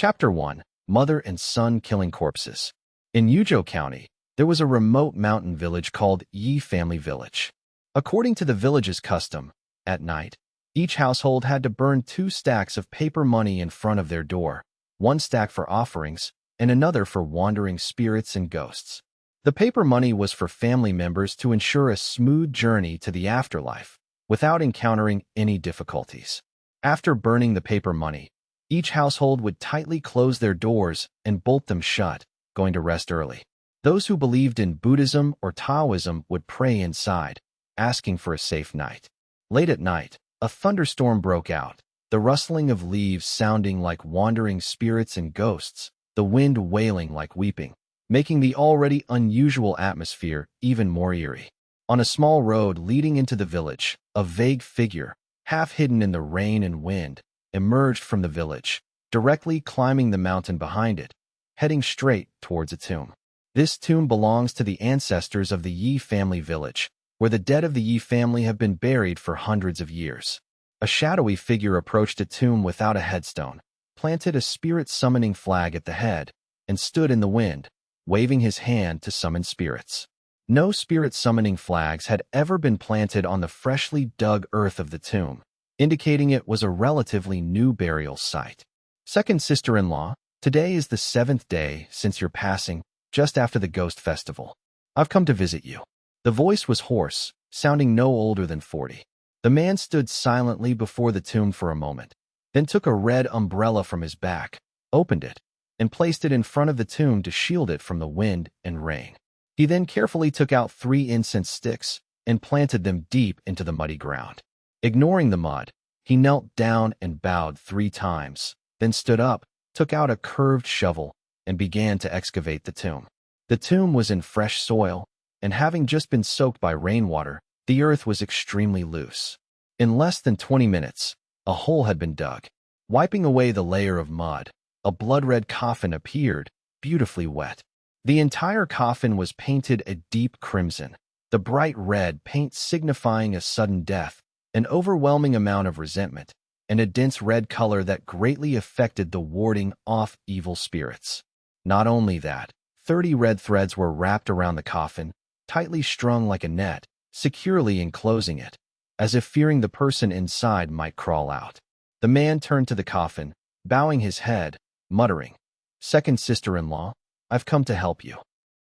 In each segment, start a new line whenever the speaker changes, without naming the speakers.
Chapter 1. Mother and Son Killing Corpses. In Yuzhou County, there was a remote mountain village called Yi Family Village. According to the village's custom, at night, each household had to burn 2 stacks of paper money in front of their door, 1 stack for offerings and another for wandering spirits and ghosts. The paper money was for family members to ensure a smooth journey to the afterlife without encountering any difficulties. After burning the paper money, each household would tightly close their doors and bolt them shut, going to rest early. Those who believed in Buddhism or Taoism would pray inside, asking for a safe night. Late at night, a thunderstorm broke out, the rustling of leaves sounding like wandering spirits and ghosts, the wind wailing like weeping, making the already unusual atmosphere even more eerie. On a small road leading into the village, a vague figure, half hidden in the rain and wind, emerged from the village, directly climbing the mountain behind it, heading straight towards a tomb. This tomb belongs to the ancestors of the Yi family village, where the dead of the Yi family have been buried for hundreds of years. A shadowy figure approached a tomb without a headstone, planted a spirit-summoning flag at the head, and stood in the wind, waving his hand to summon spirits. No spirit-summoning flags had ever been planted on the freshly dug earth of the tomb, indicating it was a relatively new burial site. Second sister-in-law, today is the 7th day since your passing, just after the ghost festival. I've come to visit you. The voice was hoarse, sounding no older than 40. The man stood silently before the tomb for a moment, then took a red umbrella from his back, opened it, and placed it in front of the tomb to shield it from the wind and rain. He then carefully took out 3 incense sticks and planted them deep into the muddy ground. Ignoring the mud, he knelt down and bowed 3 times, then stood up, took out a curved shovel, and began to excavate the tomb. The tomb was in fresh soil, and having just been soaked by rainwater, the earth was extremely loose. In less than 20 minutes, a hole had been dug. Wiping away the layer of mud, a blood-red coffin appeared, beautifully wet. The entire coffin was painted a deep crimson, the bright red paint signifying a sudden death, an overwhelming amount of resentment, and a dense red color that greatly affected the warding off evil spirits. Not only that, 30 red threads were wrapped around the coffin, tightly strung like a net, securely enclosing it, as if fearing the person inside might crawl out. The man turned to the coffin, bowing his head, muttering, "Second sister-in-law, I've come to help you."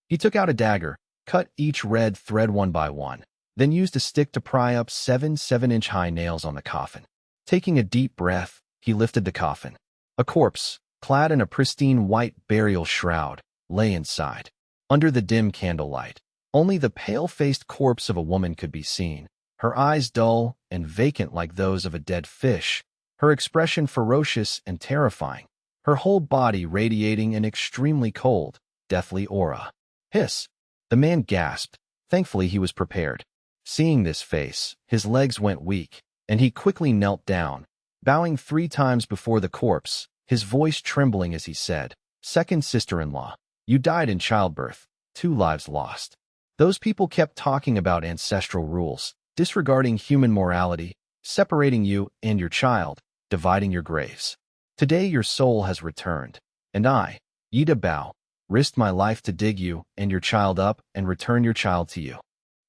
He took out a dagger, cut each red thread one by one, then used a stick to pry up 7 7-inch high nails on the coffin. Taking a deep breath, he lifted the coffin. A corpse, clad in a pristine white burial shroud, lay inside. Under the dim candlelight, only the pale-faced corpse of a woman could be seen, her eyes dull and vacant like those of a dead fish, her expression ferocious and terrifying, her whole body radiating an extremely cold, deathly aura. Hiss! The man gasped. Thankfully he was prepared. Seeing this face, his legs went weak, and he quickly knelt down, bowing 3 times before the corpse, his voice trembling as he said, "Second sister-in-law, you died in childbirth, 2 lives lost." Those people kept talking about ancestral rules, disregarding human morality, separating you and your child, dividing your graves. Today your soul has returned, and I, Yida Bao, risked my life to dig you and your child up and return your child to you.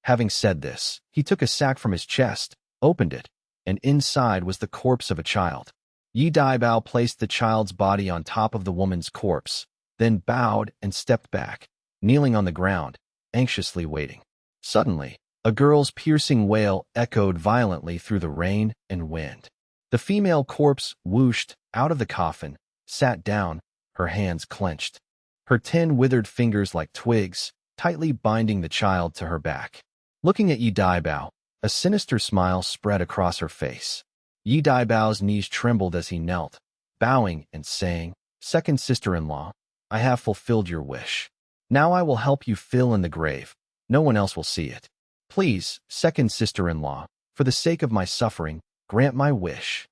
Having said this, he took a sack from his chest, opened it, and inside was the corpse of a child. Yi Dai Bao placed the child's body on top of the woman's corpse, then bowed and stepped back, kneeling on the ground, anxiously waiting. Suddenly, a girl's piercing wail echoed violently through the rain and wind. The female corpse whooshed out of the coffin, sat down, her hands clenched, her 10 withered fingers like twigs, tightly binding the child to her back. Looking at Yi Dai Bao, a sinister smile spread across her face. Yi Dai Bao's knees trembled as he knelt, bowing and saying, "Second sister-in-law, I have fulfilled your wish. Now I will help you fill in the grave. No one else will see it. Please, second sister-in-law, for the sake of my suffering, grant my wish."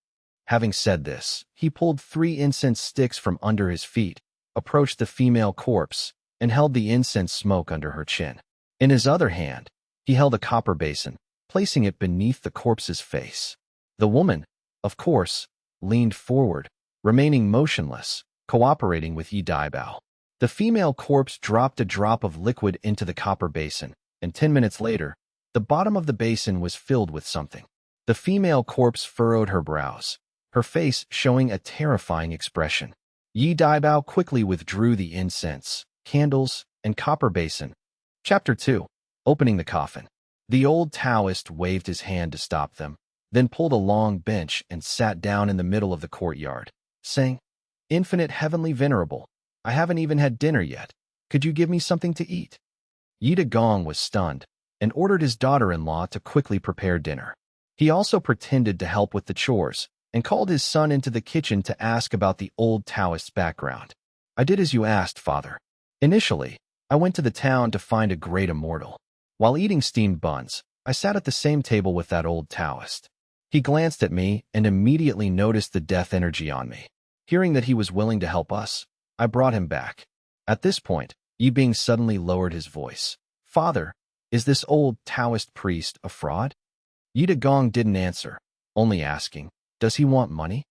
Having said this, he pulled 3 incense sticks from under his feet, approached the female corpse, and held the incense smoke under her chin. In his other hand, he held a copper basin, placing it beneath the corpse's face. The woman, of course, leaned forward, remaining motionless, cooperating with Yi Daibao. The female corpse dropped a drop of liquid into the copper basin, and 10 minutes later, the bottom of the basin was filled with something. The female corpse furrowed her brows, her face showing a terrifying expression. Yi Daibao quickly withdrew the incense, candles, and copper basin. Chapter 2. Opening the coffin. The old Taoist waved his hand to stop them, then pulled a long bench and sat down in the middle of the courtyard, saying, "Infinite Heavenly Venerable, I haven't even had dinner yet. Could you give me something to eat?" Yi Gong was stunned and ordered his daughter-in-law to quickly prepare dinner. He also pretended to help with the chores and called his son into the kitchen to ask about the old Taoist's background. "I did as you asked, father. Initially, I went to the town to find a great immortal. While eating steamed buns, I sat at the same table with that old Taoist. He glanced at me and immediately noticed the death energy on me. Hearing that he was willing to help us, I brought him back." At this point, Yi Bing suddenly lowered his voice. "Father, is this old Taoist priest a fraud?" Yi Gong didn't answer, only asking, "Does he want money?"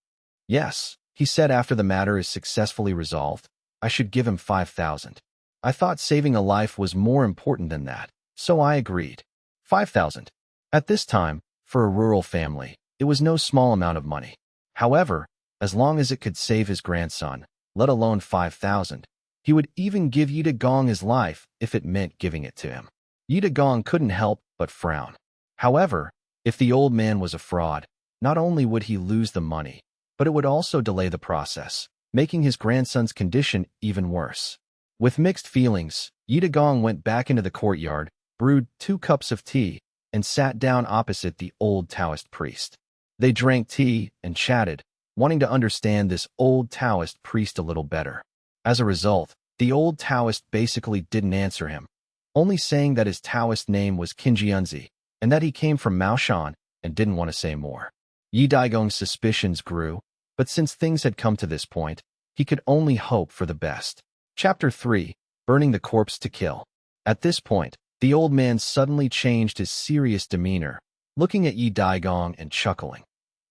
"Yes," he said after the matter is successfully resolved. "I should give him 5,000. I thought saving a life was more important than that, so I agreed." 5,000. At this time, for a rural family, it was no small amount of money. However, as long as it could save his grandson, let alone 5,000, he would even give Yi Gong his life if it meant giving it to him. Yi Gong couldn't help but frown. However, if the old man was a fraud, not only would he lose the money, but it would also delay the process, making his grandson's condition even worse. With mixed feelings, Yi Gong went back into the courtyard, brewed 2 cups of tea, and sat down opposite the old Taoist priest. They drank tea and chatted, wanting to understand this old Taoist priest a little better. As a result, the old Taoist basically didn't answer him, only saying that his Taoist name was Qinjianzi, and that he came from Maoshan and didn't want to say more. Yi Daigong's suspicions grew, but since things had come to this point, he could only hope for the best. Chapter 3. Burning the corpse to kill. At this point, the old man suddenly changed his serious demeanor, looking at Yi Daigong and chuckling.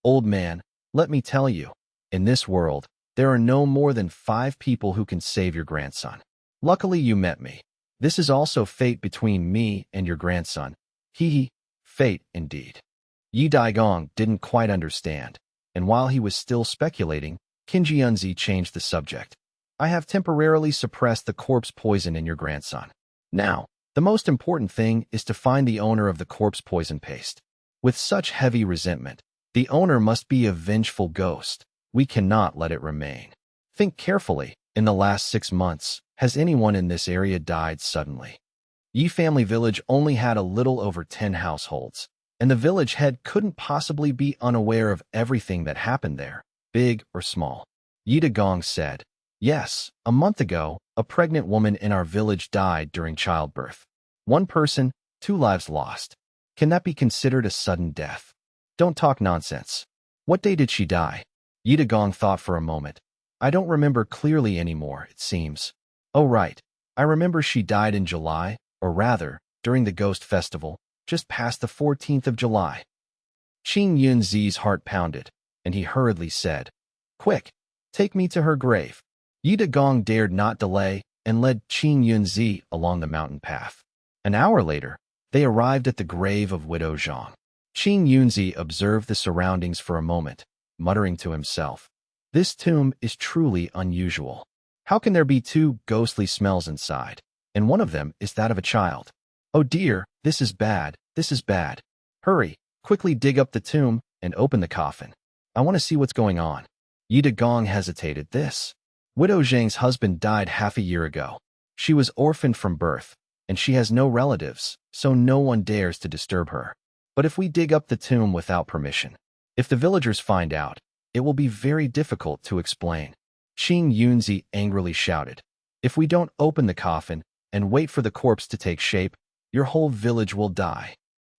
"Old man, let me tell you, in this world, there are no more than 5 people who can save your grandson. Luckily you met me. This is also fate between me and your grandson. Hee, fate indeed." Yi Daigong didn't quite understand, and while he was still speculating, Qinjianzi changed the subject. "I have temporarily suppressed the corpse poison in your grandson. Now, the most important thing is to find the owner of the corpse poison paste. With such heavy resentment, the owner must be a vengeful ghost. We cannot let it remain. Think carefully. In the last 6 months, has anyone in this area died suddenly?" Yi family village only had a little over 10 households, and the village head couldn't possibly be unaware of everything that happened there, big or small. Yi Gong said, "Yes, a month ago, a pregnant woman in our village died during childbirth. 1 person, 2 lives lost. Can that be considered a sudden death?" "Don't talk nonsense. What day did she die?" Yi Gong thought for a moment. "I don't remember clearly anymore, it seems. Oh right, I remember she died in July, or rather, during the Ghost Festival, just past the 14th of July. Qing Yunzi's heart pounded, and he hurriedly said, "Quick, take me to her grave." Yi Gong dared not delay and led Qing Yunzi along the mountain path. An hour later, they arrived at the grave of Widow Zhang. Qing Yunzi observed the surroundings for a moment, muttering to himself, "This tomb is truly unusual. How can there be 2 ghostly smells inside, and one of them is that of a child? Oh dear, this is bad, this is bad. Hurry, quickly dig up the tomb and open the coffin. I want to see what's going on." Yi Gong hesitated. Widow Zhang's husband died half a year ago. She was orphaned from birth, and she has no relatives, so no one dares to disturb her. But if we dig up the tomb without permission, if the villagers find out, it will be very difficult to explain. Qing Yunzi angrily shouted, "If we don't open the coffin and wait for the corpse to take shape, your whole village will die."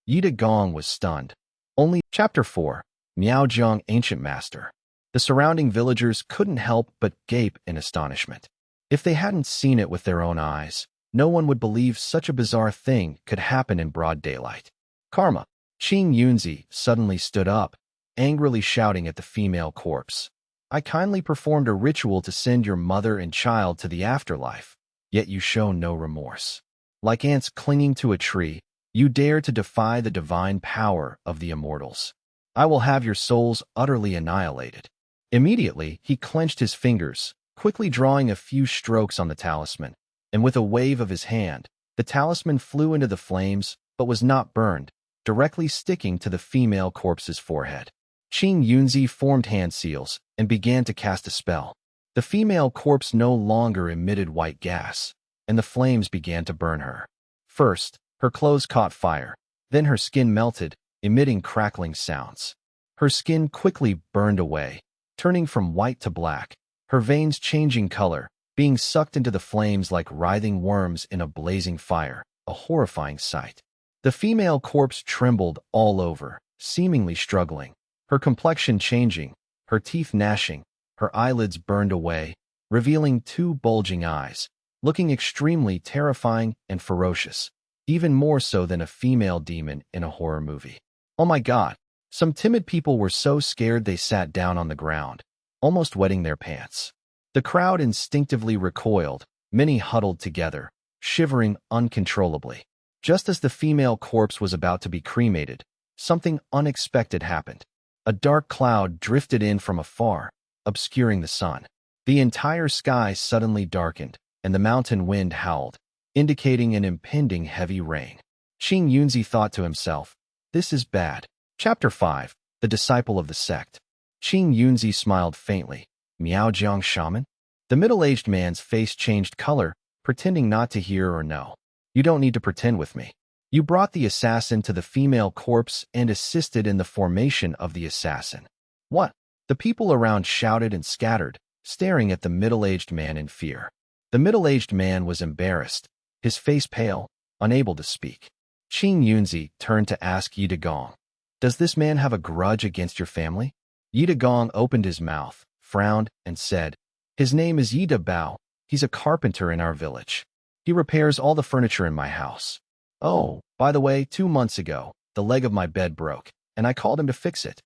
Yi Gong was stunned. Only Chapter 4. Miaozhong Ancient Master. The surrounding villagers couldn't help but gape in astonishment. If they hadn't seen it with their own eyes, no one would believe such a bizarre thing could happen in broad daylight. "Karma!" Qing Yunzi suddenly stood up, angrily shouting at the female corpse. I kindly performed a ritual to send your mother and child to the afterlife, yet you show no remorse. Like ants clinging to a tree, you dare to defy the divine power of the immortals. I will have your souls utterly annihilated." Immediately, he clenched his fingers, quickly drawing a few strokes on the talisman, and with a wave of his hand, the talisman flew into the flames, but was not burned, directly sticking to the female corpse's forehead. Qing Yunzi formed hand seals and began to cast a spell. The female corpse no longer emitted white gas, and the flames began to burn her. First, her clothes caught fire, then her skin melted, emitting crackling sounds. Her skin quickly burned away, turning from white to black, her veins changing color, being sucked into the flames like writhing worms in a blazing fire, a horrifying sight. The female corpse trembled all over, seemingly struggling, her complexion changing, her teeth gnashing, her eyelids burned away, revealing two bulging eyes, looking extremely terrifying and ferocious, even more so than a female demon in a horror movie. Oh my God! Some timid people were so scared they sat down on the ground, almost wetting their pants. The crowd instinctively recoiled, many huddled together, shivering uncontrollably. Just as the female corpse was about to be cremated, something unexpected happened. A dark cloud drifted in from afar, obscuring the sun. The entire sky suddenly darkened, and the mountain wind howled, indicating an impending heavy rain. Qing Yunzi thought to himself, "This is bad." Chapter 5. The Disciple of the Sect. Qing Yunzi smiled faintly. "Miaojiang shaman?" The middle-aged man's face changed color, pretending not to hear or know. "You don't need to pretend with me. You brought the assassin to the female corpse and assisted in the formation of the assassin." "What?" The people around shouted and scattered, staring at the middle-aged man in fear. The middle-aged man was embarrassed, his face pale, unable to speak. Qing Yunzi turned to ask Yi Dagong, "Does this man have a grudge against your family?" Yi Dagong opened his mouth, frowned, and said, "His name is Yi Bao. He's a carpenter in our village. He repairs all the furniture in my house. Oh, by the way, 2 months ago, the leg of my bed broke, and I called him to fix it."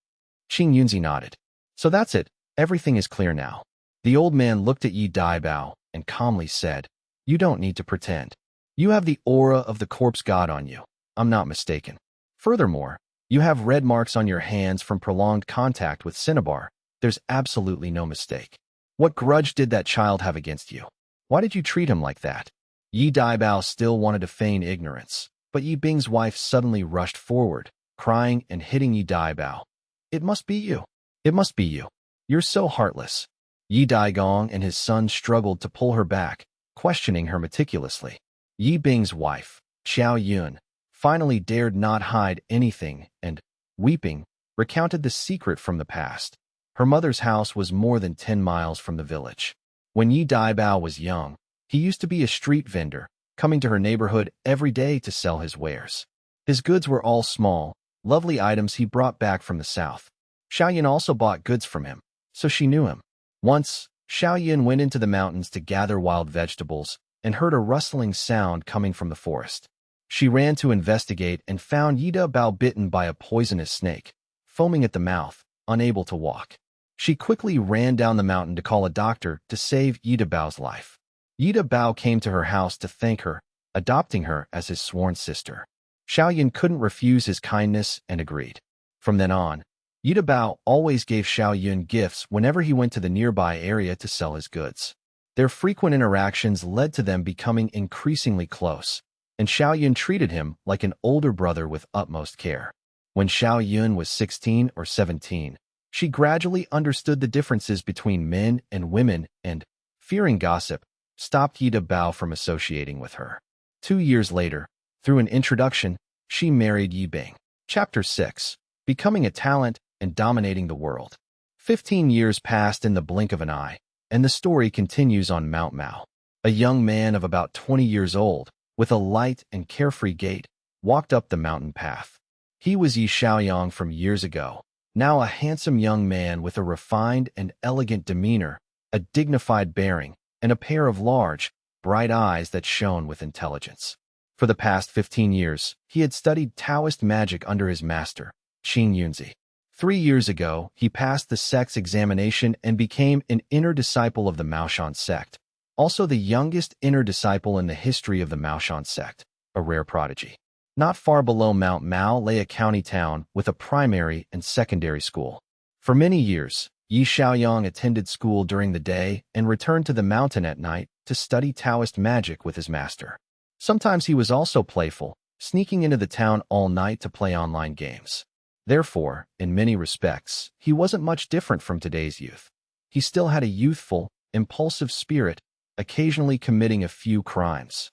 Qing Yunzi nodded. "So that's it. Everything is clear now." The old man looked at Yi Bao and calmly said, "You don't need to pretend. You have the aura of the corpse god on you. I'm not mistaken. Furthermore, you have red marks on your hands from prolonged contact with cinnabar. There's absolutely no mistake. What grudge did that child have against you? Why did you treat him like that?" Yi Bao still wanted to feign ignorance, but Yi Bing's wife suddenly rushed forward, crying and hitting Yi Bao. "It must be you. It must be you. You're so heartless." Yi Daigong and his son struggled to pull her back, questioning her meticulously. Yi Bing's wife, Xiao Yun, finally dared not hide anything and, weeping, recounted the secret from the past. Her mother's house was more than 10 miles from the village. When Yi Bao was young, he used to be a street vendor, coming to her neighborhood every day to sell his wares. His goods were all small, lovely items he brought back from the south. Xiaoyan also bought goods from him, so she knew him. Once, Xiaoyan went into the mountains to gather wild vegetables and heard a rustling sound coming from the forest. She ran to investigate and found Yi Bao bitten by a poisonous snake, foaming at the mouth, unable to walk. She quickly ran down the mountain to call a doctor to save Yi Bao's life. Yi Bao came to her house to thank her, adopting her as his sworn sister. Xiaoyan couldn't refuse his kindness and agreed. From then on, Yi Bao always gave Xiaoyan gifts whenever he went to the nearby area to sell his goods. Their frequent interactions led to them becoming increasingly close, and Xiaoyan treated him like an older brother with utmost care. When Xiaoyan was 16 or 17, she gradually understood the differences between men and women and, fearing gossip, stopped Yi Bao from associating with her. 2 years later, through an introduction, she married Yi Bing. Chapter 6. Becoming a talent and dominating the world. 15 years passed in the blink of an eye, and the story continues on Mount Mao. A young man of about 20 years old, with a light and carefree gait, walked up the mountain path. He was Yi Xiaoyang from years ago, now a handsome young man with a refined and elegant demeanor, a dignified bearing, and a pair of large, bright eyes that shone with intelligence. For the past 15 years, he had studied Taoist magic under his master, Qing Yunzi. 3 years ago, he passed the sect's examination and became an inner disciple of the Maoshan sect, also the youngest inner disciple in the history of the Maoshan sect, a rare prodigy. Not far below Mount Mao lay a county town with a primary and secondary school. For many years, Yi Xiaoyang attended school during the day and returned to the mountain at night to study Taoist magic with his master. Sometimes he was also playful, sneaking into the town all night to play online games. Therefore, in many respects, he wasn't much different from today's youth. He still had a youthful, impulsive spirit, occasionally committing a few crimes.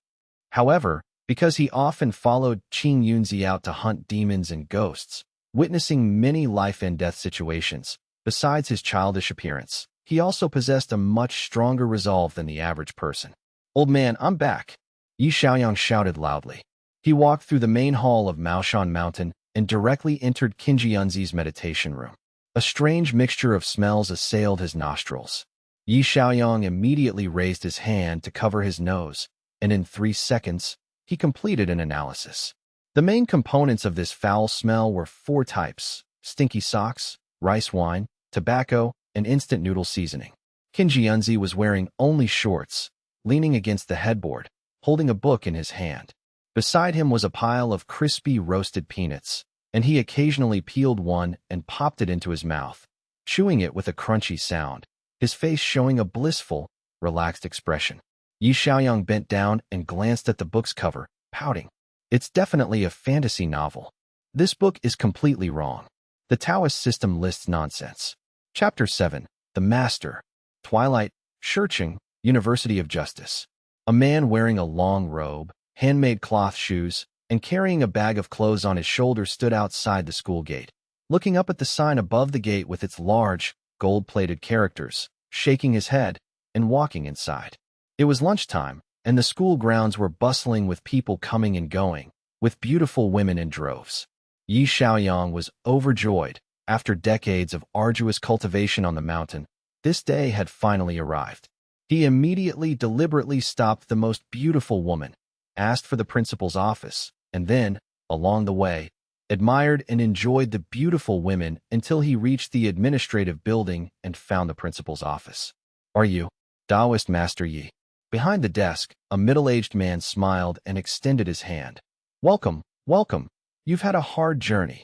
However, because he often followed Qing Yunzi out to hunt demons and ghosts, witnessing many life-and-death situations, besides his childish appearance, he also possessed a much stronger resolve than the average person. "Old man, I'm back," Yi Xiaoyang shouted loudly. He walked through the main hall of Maoshan Mountain and directly entered Qinji Yunzi's meditation room. A strange mixture of smells assailed his nostrils. Yi Xiaoyang immediately raised his hand to cover his nose, and in 3 seconds, he completed an analysis. The main components of this foul smell were 4 types: stinky socks, rice wine, tobacco, and instant noodle seasoning. Qinji Yunzi was wearing only shorts, leaning against the headboard, holding a book in his hand. Beside him was a pile of crispy roasted peanuts, and he occasionally peeled one and popped it into his mouth, chewing it with a crunchy sound, his face showing a blissful, relaxed expression. Yi Xiaoyang bent down and glanced at the book's cover, pouting. "It's definitely a fantasy novel. This book is completely wrong. The Taoist system lists nonsense." Chapter 7. The Master. Twilight, Shurching, University of Justice. A man wearing a long robe, handmade cloth shoes, and carrying a bag of clothes on his shoulder stood outside the school gate, looking up at the sign above the gate with its large, gold-plated characters, shaking his head, and walking inside. It was lunchtime, and the school grounds were bustling with people coming and going, with beautiful women in droves. Yi Xiaoyang was overjoyed. After decades of arduous cultivation on the mountain, this day had finally arrived. He immediately deliberately stopped the most beautiful woman, asked for the principal's office, and then, along the way, admired and enjoyed the beautiful women until he reached the administrative building and found the principal's office. "Are you Taoist Master Yi?" Behind the desk, a middle-aged man smiled and extended his hand. "Welcome, welcome. You've had a hard journey."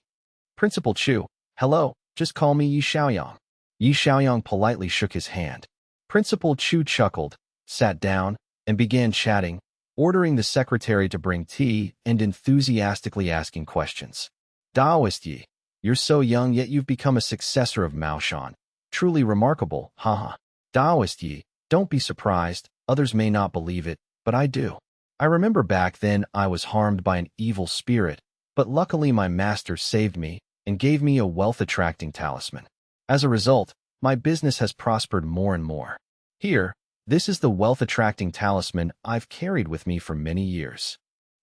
"Principal Chu, hello, just call me Yi Xiaoyang." Yi Xiaoyang politely shook his hand. Principal Chu chuckled, sat down, and began chatting, ordering the secretary to bring tea and enthusiastically asking questions. "Taoist Yi, you're so young yet you've become a successor of Maoshan. Truly remarkable, haha. Taoist Yi, don't be surprised, others may not believe it, but I do. I remember back then I was harmed by an evil spirit, but luckily my master saved me and gave me a wealth-attracting talisman. As a result, my business has prospered more and more. Here, this is the wealth-attracting talisman I've carried with me for many years."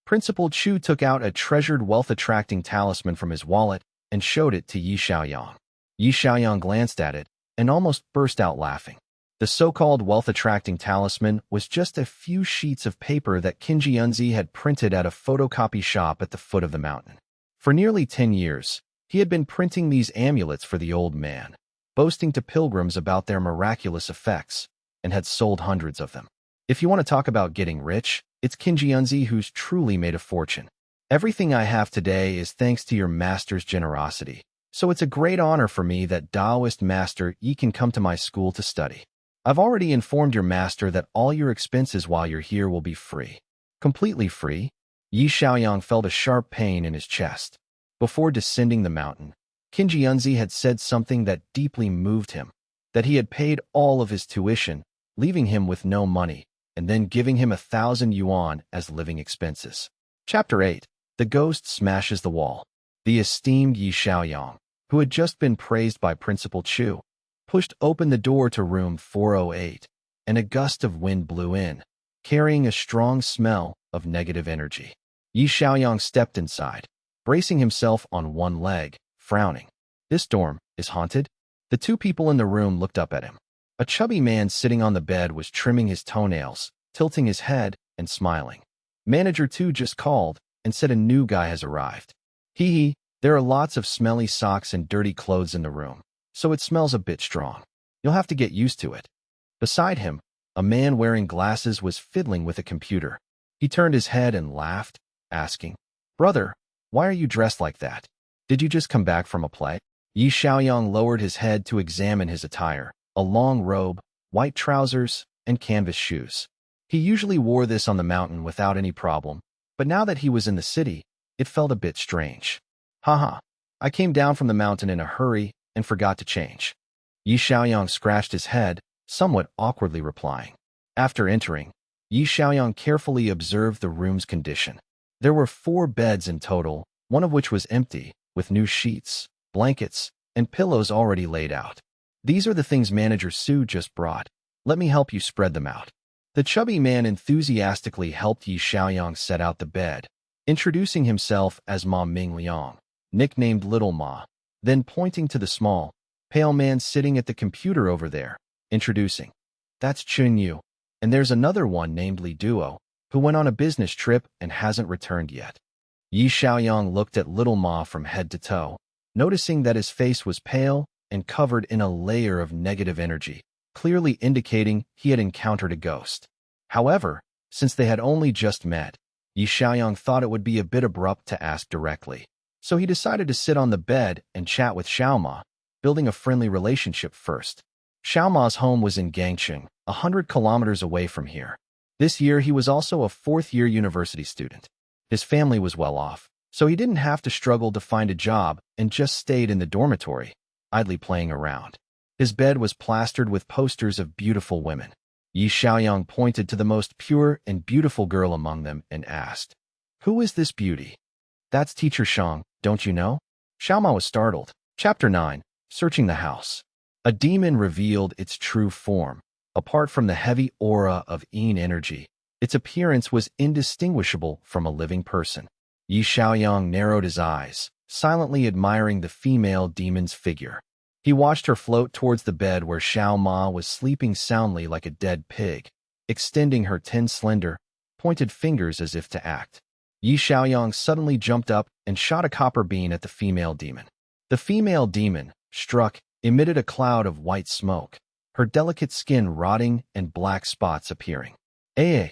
Principal Chu took out a treasured wealth-attracting talisman from his wallet and showed it to Yi Xiaoyang. Yi Xiaoyang glanced at it and almost burst out laughing. The so-called wealth-attracting talisman was just a few sheets of paper that Qinji Yunzi had printed at a photocopy shop at the foot of the mountain. For nearly 10 years, he had been printing these amulets for the old man, boasting to pilgrims about their miraculous effects, and had sold hundreds of them. If you want to talk about getting rich, it's Qinji Yunzi who's truly made a fortune. "Everything I have today is thanks to your master's generosity, so it's a great honor for me that Taoist Master Yi can come to my school to study. I've already informed your master that all your expenses while you're here will be free." "Completely free?" Yi Xiaoyang felt a sharp pain in his chest. Before descending the mountain, Qinji Yunzi had said something that deeply moved him, that he had paid all of his tuition, leaving him with no money, and then giving him 1,000 yuan as living expenses. Chapter 8. The Ghost Smashes the Wall. The esteemed Yi Xiaoyang, who had just been praised by Principal Chu, pushed open the door to room 408, and a gust of wind blew in, carrying a strong smell of negative energy. Yi Xiaoyang stepped inside, bracing himself on one leg, frowning. "This dorm is haunted?" The 2 people in the room looked up at him. A chubby man sitting on the bed was trimming his toenails, tilting his head, and smiling. "Manager 2 just called and said a new guy has arrived. Hee hee, There are lots of smelly socks and dirty clothes in the room, so it smells a bit strong. You'll have to get used to it. Beside him, a man wearing glasses was fiddling with a computer. He turned his head and laughed, asking, "Brother, why are you dressed like that? Did you just come back from a play?" Yi Xiaoyang lowered his head to examine his attire, a long robe, white trousers, and canvas shoes. He usually wore this on the mountain without any problem, but now that he was in the city, it felt a bit strange. Haha, I came down from the mountain in a hurry and forgot to change. Yi Xiaoyang scratched his head, somewhat awkwardly replying. After entering, Yi Xiaoyang carefully observed the room's condition. There were 4 beds in total, one of which was empty, with new sheets, blankets, and pillows already laid out. "These are the things Manager Su just brought. Let me help you spread them out." The chubby man enthusiastically helped Yi Xiaoyang set out the bed, introducing himself as Ma Mingliang, nicknamed Little Ma, then pointing to the small, pale man sitting at the computer over there, introducing, "That's Chun, and there's another one named Li Duo, who went on a business trip and hasn't returned yet." Yi Xiaoyang looked at Little Ma from head to toe, noticing that his face was pale and covered in a layer of negative energy, clearly indicating he had encountered a ghost. However, since they had only just met, Yi Xiaoyang thought it would be a bit abrupt to ask directly, so he decided to sit on the bed and chat with Xiaoma, building a friendly relationship first. Xiaoma's home was in Gangcheng, 100 kilometers away from here. This year he was also a 4th-year university student. His family was well off, so he didn't have to struggle to find a job and just stayed in the dormitory, idly playing around. His bed was plastered with posters of beautiful women. Yi Xiaoyang pointed to the most pure and beautiful girl among them and asked, "Who is this beauty?" "That's Teacher Shang, don't you know?" Xiaoma was startled. Chapter 9. Searching the House. A demon revealed its true form. Apart from the heavy aura of Yin energy, its appearance was indistinguishable from a living person. Yi Xiaoyang narrowed his eyes, silently admiring the female demon's figure. He watched her float towards the bed where Xiao Ma was sleeping soundly like a dead pig, extending her 10 slender, pointed fingers as if to act. Yi Xiaoyang suddenly jumped up and shot a copper bean at the female demon. The female demon, struck, emitted a cloud of white smoke, her delicate skin rotting and black spots appearing. "Eh!"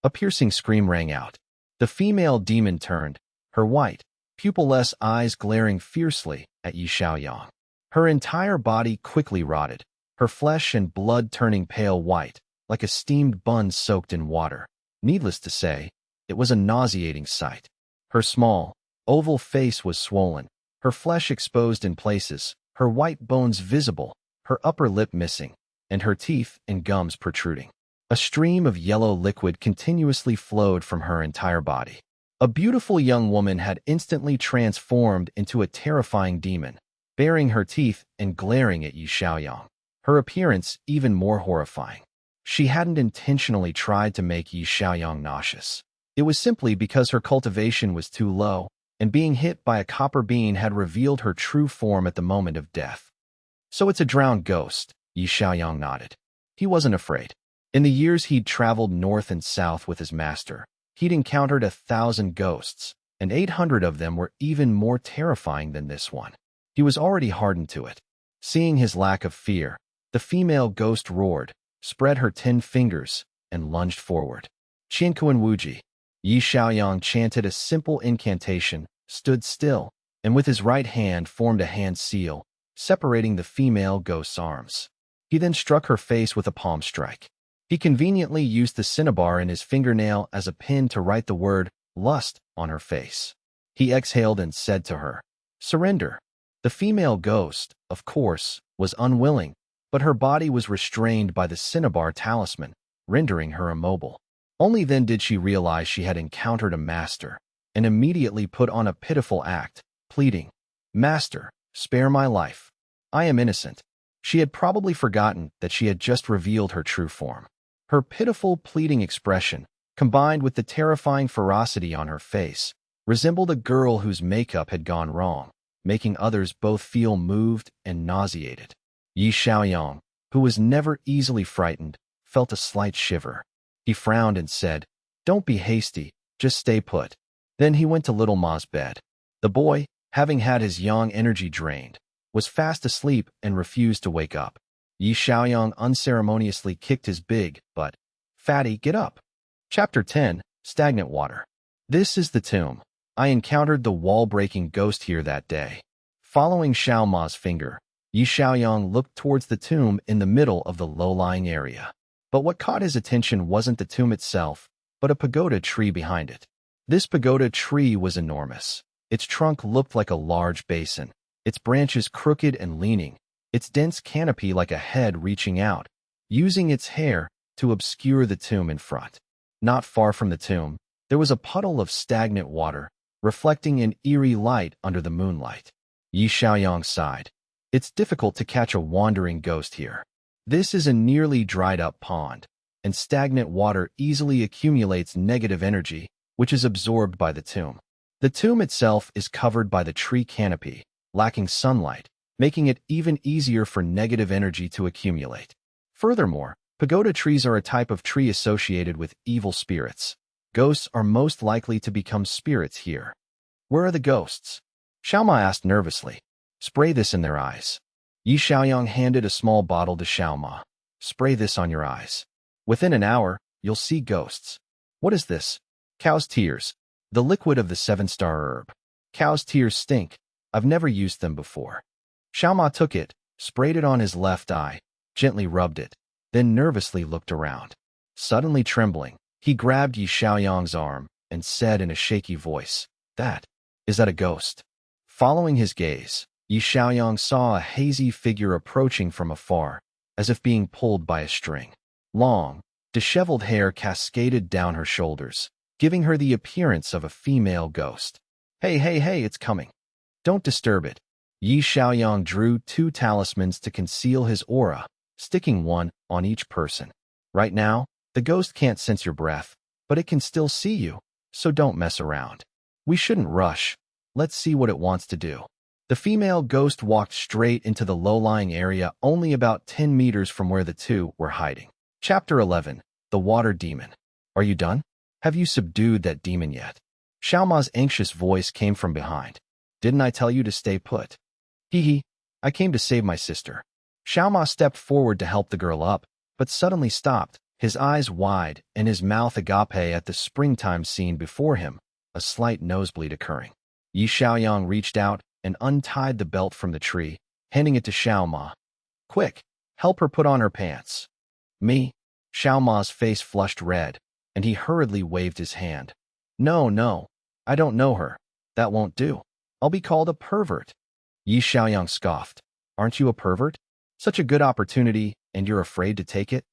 A piercing scream rang out. The female demon turned, her white, pupilless eyes glaring fiercely at Yi Xiaoyang. Her entire body quickly rotted, her flesh and blood turning pale white, like a steamed bun soaked in water. Needless to say, it was a nauseating sight. Her small, oval face was swollen, her flesh exposed in places, her white bones visible, her upper lip missing, and her teeth and gums protruding. A stream of yellow liquid continuously flowed from her entire body. A beautiful young woman had instantly transformed into a terrifying demon, baring her teeth and glaring at Yi Xiaoyang, her appearance even more horrifying. She hadn't intentionally tried to make Yi Xiaoyang nauseous. It was simply because her cultivation was too low, and being hit by a copper bean had revealed her true form at the moment of death. "So it's a drowned ghost," Yi Xiaoyang nodded. He wasn't afraid. In the years he'd traveled north and south with his master, he'd encountered 1,000 ghosts, and 800 of them were even more terrifying than this one. He was already hardened to it. Seeing his lack of fear, the female ghost roared, spread her 10 fingers, and lunged forward. "Qiankuan Wuji." Yi Xiaoyang chanted a simple incantation, stood still, and with his right hand formed a hand seal, separating the female ghost's arms. He then struck her face with a palm strike. He conveniently used the cinnabar in his fingernail as a pin to write the word lust on her face. He exhaled and said to her, "Surrender." The female ghost, of course, was unwilling, but her body was restrained by the cinnabar talisman, rendering her immobile. Only then did she realize she had encountered a master, and immediately put on a pitiful act, pleading, "Master, spare my life. I am innocent." She had probably forgotten that she had just revealed her true form. Her pitiful, pleading expression, combined with the terrifying ferocity on her face, resembled a girl whose makeup had gone wrong, making others both feel moved and nauseated. Yi Xiaoyang, who was never easily frightened, felt a slight shiver. He frowned and said, "Don't be hasty, just stay put." Then he went to Little Ma's bed. The boy, having had his yang energy drained, was fast asleep and refused to wake up. Yi Xiaoyang unceremoniously kicked his big butt. Fatty, get up. Chapter 10, Stagnant Water. This is the tomb. I encountered the wall-breaking ghost here that day. Following Xiao Ma's finger, Yi Xiaoyang looked towards the tomb in the middle of the low-lying area. But what caught his attention wasn't the tomb itself, but a pagoda tree behind it. This pagoda tree was enormous. Its trunk looked like a large basin, its branches crooked and leaning, its dense canopy like a head reaching out, using its hair to obscure the tomb in front. Not far from the tomb, there was a puddle of stagnant water, reflecting an eerie light under the moonlight. Yi Xiaoyang sighed. It's difficult to catch a wandering ghost here. This is a nearly dried-up pond, and stagnant water easily accumulates negative energy, which is absorbed by the tomb. The tomb itself is covered by the tree canopy, lacking sunlight, making it even easier for negative energy to accumulate. Furthermore, pagoda trees are a type of tree associated with evil spirits. Ghosts are most likely to become spirits here. Where are the ghosts? Xiaoma asked nervously. Spray this in their eyes. Yi Xiaoyang handed a small bottle to Xiaoma. Spray this on your eyes. Within an hour, you'll see ghosts. What is this? Cow's tears. The liquid of the 7-star herb. Cow's tears stink. I've never used them before. Xiaoma took it, sprayed it on his left eye, gently rubbed it, then nervously looked around. Suddenly trembling, he grabbed Yi Xiaoyang's arm and said in a shaky voice, Is that a ghost? Following his gaze, Yi Xiaoyang saw a hazy figure approaching from afar, as if being pulled by a string. Long, disheveled hair cascaded down her shoulders, giving her the appearance of a female ghost. Hey, it's coming. Don't disturb it. Yi Xiaoyang drew 2 talismans to conceal his aura, sticking one on each person. Right now, the ghost can't sense your breath, but it can still see you, so don't mess around. We shouldn't rush. Let's see what it wants to do. The female ghost walked straight into the low-lying area only about 10 meters from where the two were hiding. Chapter 11, The Water Demon. Are you done? Have you subdued that demon yet? Xiaoma's anxious voice came from behind. Didn't I tell you to stay put? Hee, I came to save my sister. Xiaoma stepped forward to help the girl up, but suddenly stopped, his eyes wide and his mouth agape at the springtime scene before him, a slight nosebleed occurring. Yi Xiaoyang reached out and untied the belt from the tree, handing it to Xiaoma. Quick, help her put on her pants. Me? Xiaoma's face flushed red, and he hurriedly waved his hand. No, I don't know her. That won't do. I'll be called a pervert. Yi Xiaoyang scoffed. Aren't you a pervert? Such a good opportunity, and you're afraid to take it?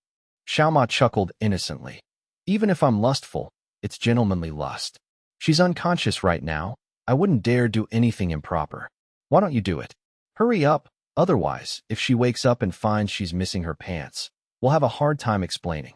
Xiaoma chuckled innocently. Even if I'm lustful, it's gentlemanly lust. She's unconscious right now. I wouldn't dare do anything improper. Why don't you do it? Hurry up, otherwise, if she wakes up and finds she's missing her pants, we'll have a hard time explaining.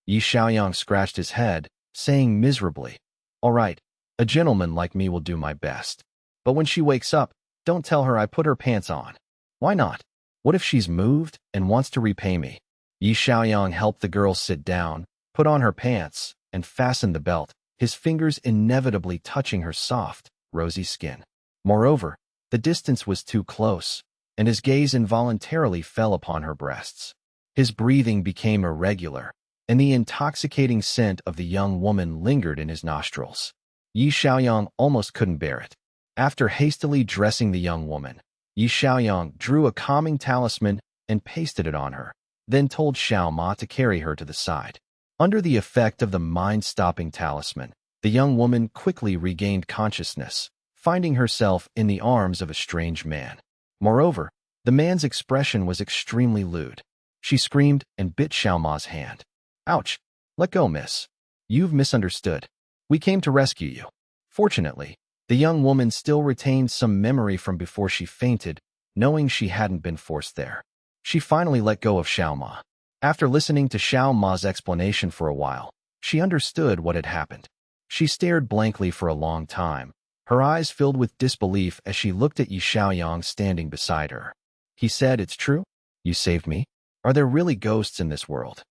Yi Xiaoyang scratched his head, saying miserably, All right, a gentleman like me will do my best. But when she wakes up, don't tell her I put her pants on. Why not? What if she's moved and wants to repay me? Yi Xiaoyang helped the girl sit down, put on her pants, and fastened the belt, his fingers inevitably touching her soft, rosy skin. Moreover, the distance was too close, and his gaze involuntarily fell upon her breasts. His breathing became irregular, and the intoxicating scent of the young woman lingered in his nostrils. Yi Xiaoyang almost couldn't bear it. After hastily dressing the young woman, Yi Xiaoyang drew a calming talisman and pasted it on her, then told Xiaoma to carry her to the side. Under the effect of the mind-stopping talisman, the young woman quickly regained consciousness, finding herself in the arms of a strange man. Moreover, the man's expression was extremely lewd. She screamed and bit Xiaoma's hand. Ouch! Let go, miss. You've misunderstood. We came to rescue you. Fortunately, the young woman still retained some memory from before she fainted, knowing she hadn't been forced there. She finally let go of Xiaoma. After listening to Xiaoma's explanation for a while, she understood what had happened. She stared blankly for a long time, her eyes filled with disbelief as she looked at Yi Xiaoyang standing beside her. He said, It's true? You saved me? Are there really ghosts in this world?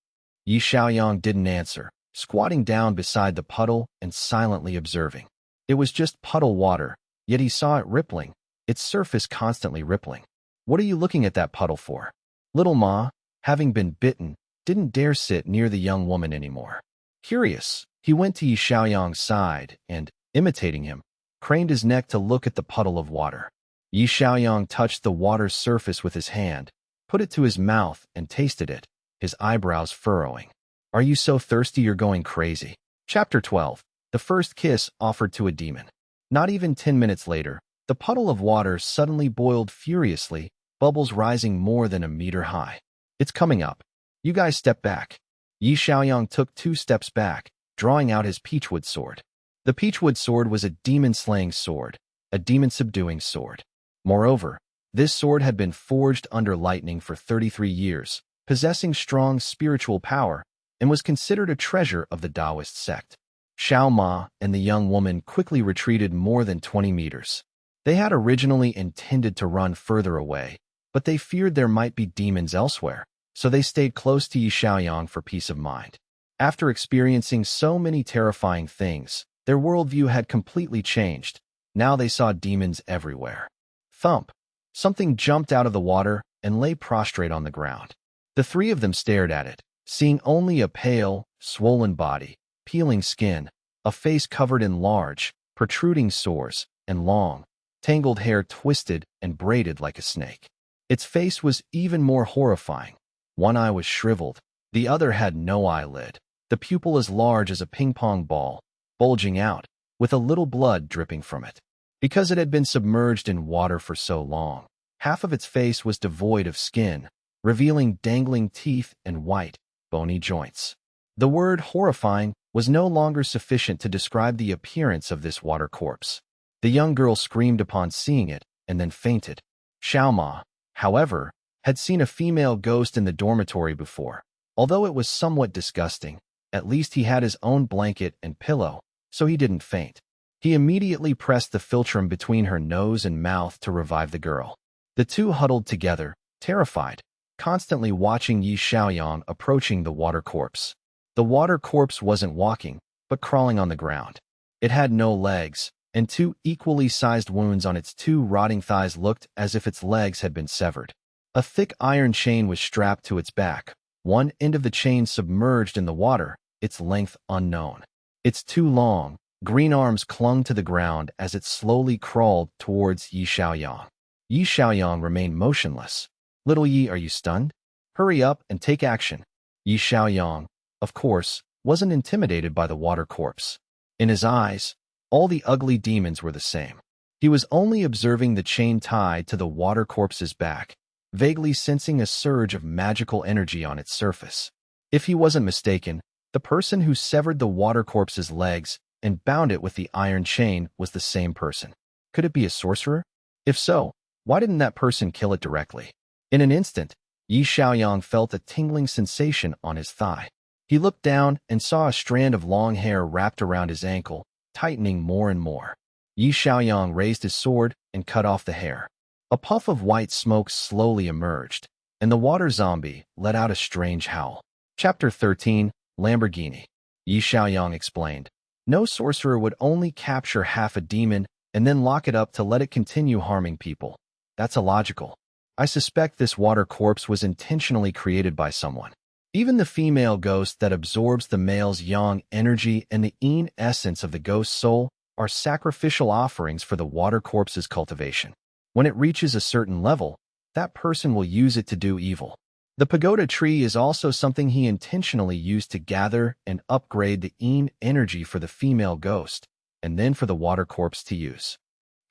Yi Xiaoyang didn't answer, squatting down beside the puddle and silently observing. It was just puddle water, yet he saw it rippling, its surface constantly rippling. "What are you looking at that puddle for?" Little Ma, having been bitten, didn't dare sit near the young woman anymore. Curious, he went to Yi Xiaoyang's side and, imitating him, craned his neck to look at the puddle of water. Yi Xiaoyang touched the water's surface with his hand, put it to his mouth, and tasted it, his eyebrows furrowing. "Are you so thirsty you're going crazy?" Chapter 12. The First Kiss Offered to a Demon. Not even 10 minutes later, the puddle of water suddenly boiled furiously, bubbles rising more than a meter high. "It's coming up. You guys step back." Yi Xiaoyang took 2 steps back, drawing out his peachwood sword. The peachwood sword was a demon-slaying sword, a demon-subduing sword. Moreover, this sword had been forged under lightning for 33 years, possessing strong spiritual power, and was considered a treasure of the Taoist sect. Xiao Ma and the young woman quickly retreated more than 20 meters. They had originally intended to run further away, but they feared there might be demons elsewhere, so they stayed close to Yi Xiaoyang for peace of mind. After experiencing so many terrifying things, their worldview had completely changed. Now they saw demons everywhere. Thump! Something jumped out of the water and lay prostrate on the ground. The 3 of them stared at it, seeing only a pale, swollen body, peeling skin, a face covered in large, protruding sores, and long, tangled hair twisted and braided like a snake. Its face was even more horrifying. One eye was shriveled, the other had no eyelid, the pupil as large as a ping-pong ball, bulging out, with a little blood dripping from it. Because it had been submerged in water for so long, half of its face was devoid of skin, revealing dangling teeth and white, bony joints. The word horrifying was no longer sufficient to describe the appearance of this water corpse. The young girl screamed upon seeing it, and then fainted. Xiao Ma, however, had seen a female ghost in the dormitory before. Although it was somewhat disgusting, at least he had his own blanket and pillow, so he didn't faint. He immediately pressed the philtrum between her nose and mouth to revive the girl. The 2 huddled together, terrified, constantly watching Yi Xiaoyang approaching the water corpse. The water corpse wasn't walking, but crawling on the ground. It had no legs, and 2 equally sized wounds on its 2 rotting thighs looked as if its legs had been severed. A thick iron chain was strapped to its back, one end of the chain submerged in the water, its length unknown. Its 2 long, green arms clung to the ground as it slowly crawled towards Yi Xiaoyang. Yi Xiaoyang remained motionless. "Little Yi, are you stunned? Hurry up and take action." Yi Xiaoyang, of course, wasn't intimidated by the water corpse. In his eyes, all the ugly demons were the same. He was only observing the chain tied to the water corpse's back, vaguely sensing a surge of magical energy on its surface. If he wasn't mistaken, the person who severed the water corpse's legs and bound it with the iron chain was the same person. Could it be a sorcerer? If so, why didn't that person kill it directly? In an instant, Yi Xiaoyang felt a tingling sensation on his thigh. He looked down and saw a strand of long hair wrapped around his ankle, tightening more and more. Yi Xiaoyang raised his sword and cut off the hair. A puff of white smoke slowly emerged, and the water zombie let out a strange howl. Chapter 13. Lamborghini. Yi Xiaoyang explained. No sorcerer would only capture half a demon and then lock it up to let it continue harming people. That's illogical. I suspect this water corpse was intentionally created by someone. Even the female ghost that absorbs the male's yang energy and the yin essence of the ghost's soul are sacrificial offerings for the water corpse's cultivation. When it reaches a certain level, that person will use it to do evil. The pagoda tree is also something he intentionally used to gather and upgrade the yin energy for the female ghost, and then for the water corpse to use.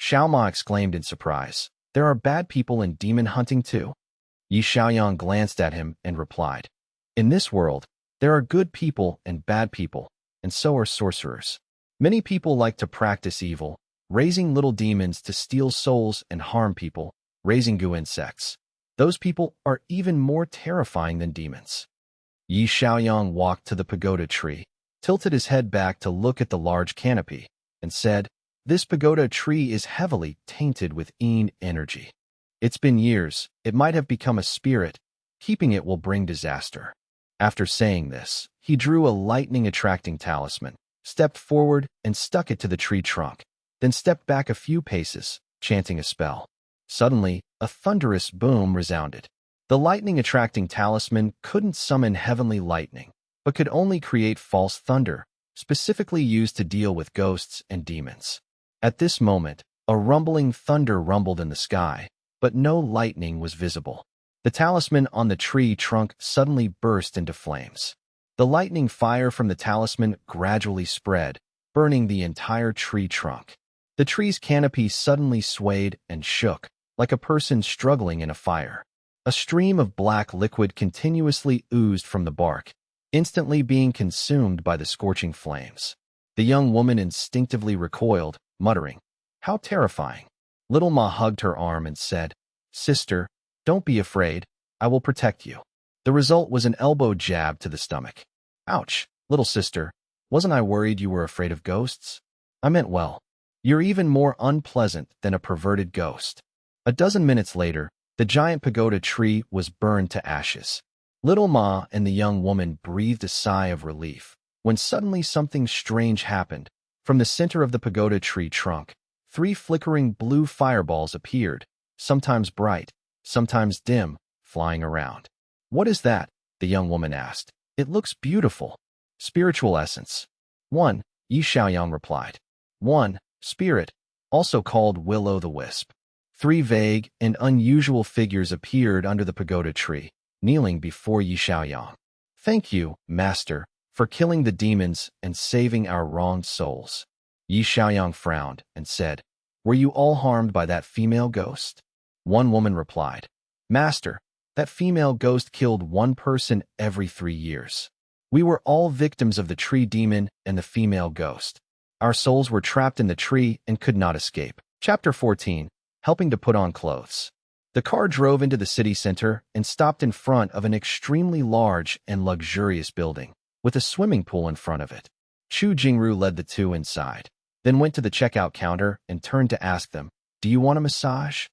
Xiao Ma exclaimed in surprise. There are bad people in demon hunting too? Yi Xiaoyang glanced at him and replied. In this world, there are good people and bad people, and so are sorcerers. Many people like to practice evil, raising little demons to steal souls and harm people, raising goo insects. Those people are even more terrifying than demons. Yi Xiaoyang walked to the pagoda tree, tilted his head back to look at the large canopy, and said, This pagoda tree is heavily tainted with yin energy. It's been years, it might have become a spirit. Keeping it will bring disaster. After saying this, he drew a lightning-attracting talisman, stepped forward, and stuck it to the tree trunk. then stepped back a few paces, chanting a spell. Suddenly, a thunderous boom resounded. The lightning-attracting talisman couldn't summon heavenly lightning, but could only create false thunder, specifically used to deal with ghosts and demons. At this moment, a rumbling thunder rumbled in the sky, but no lightning was visible. The talisman on the tree trunk suddenly burst into flames. The lightning fire from the talisman gradually spread, burning the entire tree trunk. The tree's canopy suddenly swayed and shook, like a person struggling in a fire. A stream of black liquid continuously oozed from the bark, instantly being consumed by the scorching flames. The young woman instinctively recoiled, muttering, "How terrifying." Little Ma hugged her arm and said, "Sister, don't be afraid. I will protect you." The result was an elbow jab to the stomach. "Ouch, little sister. Wasn't I worried you were afraid of ghosts? I meant well. You're even more unpleasant than a perverted ghost." A dozen minutes later, the giant pagoda tree was burned to ashes. Little Ma and the young woman breathed a sigh of relief, when suddenly something strange happened. From the center of the pagoda tree trunk, 3 flickering blue fireballs appeared, sometimes bright, sometimes dim, flying around. "What is that?" the young woman asked. "It looks beautiful." "Spiritual essence." 1. Yi Xiaoyang replied. 1. Spirit, also called will-o'-the-wisp. 3 vague and unusual figures appeared under the pagoda tree, kneeling before Yi Xiaoyang. "Thank you, Master, for killing the demons and saving our wronged souls." Yi Xiaoyang frowned and said, "Were you all harmed by that female ghost?" One woman replied, "Master, that female ghost killed 1 person every 3 years. We were all victims of the tree demon and the female ghost. Our souls were trapped in the tree and could not escape." Chapter 14. Helping to put on clothes. The car drove into the city center and stopped in front of an extremely large and luxurious building, with a swimming pool in front of it. Chu Jingru led the two inside, then went to the checkout counter and turned to ask them, "Do you want a massage?"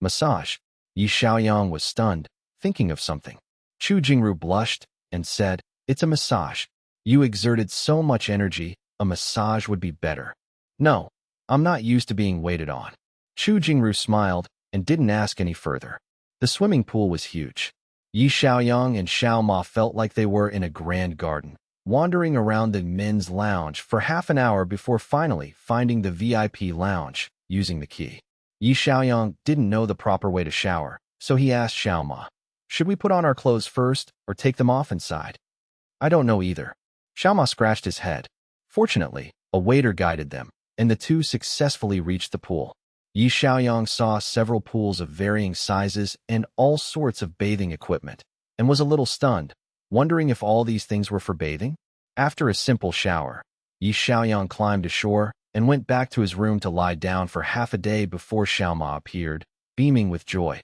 "Massage?" Yi Xiaoyang was stunned, thinking of something. Chu Jingru blushed and said, "It's a massage. You exerted so much energy, a massage would be better." "No, I'm not used to being waited on." Chu Jingru smiled and didn't ask any further. The swimming pool was huge. Yi Xiaoyang and Xiao Ma felt like they were in a grand garden, wandering around the men's lounge for half an hour before finally finding the VIP lounge, using the key. Yi Xiaoyang didn't know the proper way to shower, so he asked Xiao Ma, "Should we put on our clothes first or take them off inside?" "I don't know either." Xiao Ma scratched his head. Fortunately, a waiter guided them, and the two successfully reached the pool. Yi Xiaoyang saw several pools of varying sizes and all sorts of bathing equipment, and was a little stunned, wondering if all these things were for bathing. After a simple shower, Yi Xiaoyang climbed ashore and went back to his room to lie down for half a day before Xiao Ma appeared, beaming with joy.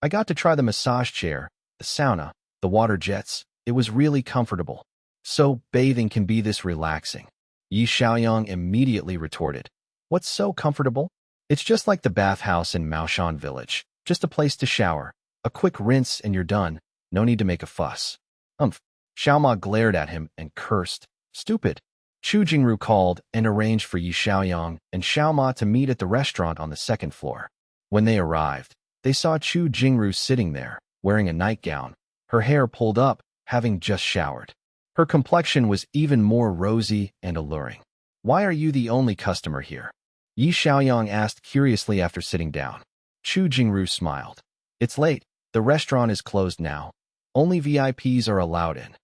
"I got to try the massage chair, the sauna, the water jets. It was really comfortable. So bathing can be this relaxing." Yi Xiaoyang immediately retorted, "What's so comfortable? It's just like the bathhouse in Maoshan village. Just a place to shower. A quick rinse and you're done. No need to make a fuss." "Umph." Xiao Ma glared at him and cursed. "Stupid." Chu Jingru called and arranged for Yi Xiaoyang and Xiao Ma to meet at the restaurant on the 2nd floor. When they arrived, they saw Chu Jingru sitting there, wearing a nightgown, her hair pulled up, having just showered. Her complexion was even more rosy and alluring. "Why are you the only customer here?" Yi Xiaoyang asked curiously after sitting down. Chu Jingru smiled. "It's late. The restaurant is closed now. Only VIPs are allowed in."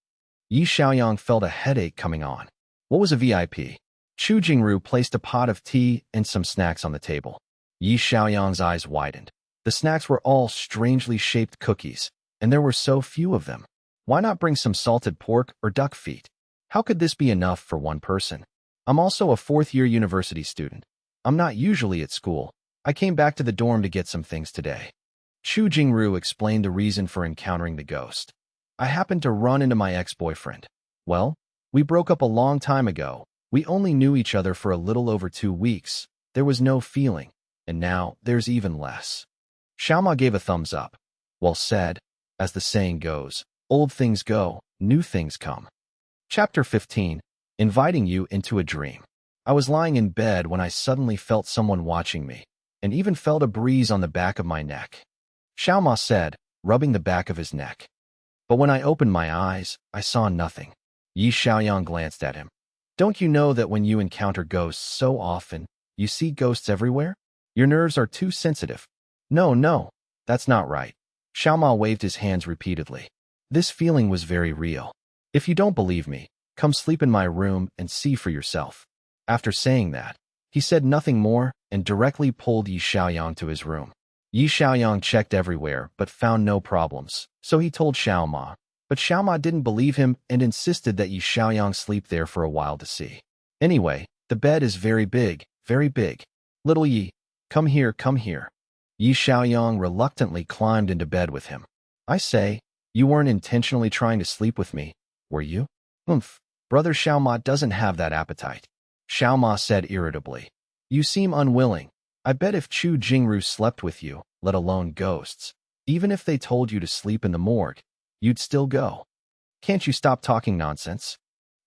Yi Xiaoyang felt a headache coming on. What was a VIP? Chu Jingru placed a pot of tea and some snacks on the table. Yi Xiaoyang's eyes widened. The snacks were all strangely shaped cookies, and there were so few of them. Why not bring some salted pork or duck feet? How could this be enough for one person? "I'm also a 4th-year university student. I'm not usually at school. I came back to the dorm to get some things today." Chu Jingru explained the reason for encountering the ghost. "I happened to run into my ex-boyfriend. Well, we broke up a long time ago. We only knew each other for a little over 2 weeks. There was no feeling, and now there's even less." Xiao Ma gave a thumbs up. "Well said. As the saying goes, old things go, new things come." Chapter 15. Inviting you into a dream. I was lying in bed when I suddenly felt someone watching me, and even felt a breeze on the back of my neck. Xiaoma said, rubbing the back of his neck. But when I opened my eyes, I saw nothing. Yi Xiaoyang glanced at him. Don't you know that when you encounter ghosts so often, you see ghosts everywhere? Your nerves are too sensitive. No, that's not right. Xiaoma waved his hands repeatedly. This feeling was very real. If you don't believe me, come sleep in my room and see for yourself. After saying that, he said nothing more and directly pulled Yi Xiaoyang to his room. Yi Xiaoyang checked everywhere but found no problems, so he told Xiaoma. But Xiaoma didn't believe him and insisted that Yi Xiaoyang sleep there for a while to see. Anyway, the bed is very big, very big. Little Yi, come here, come here. Yi Xiaoyang reluctantly climbed into bed with him. I say, you weren't intentionally trying to sleep with me, were you? Brother Xiaoma doesn't have that appetite. Xiaoma said irritably. You seem unwilling. I bet if Chu Jingru slept with you, let alone ghosts, even if they told you to sleep in the morgue, you'd still go. Can't you stop talking nonsense?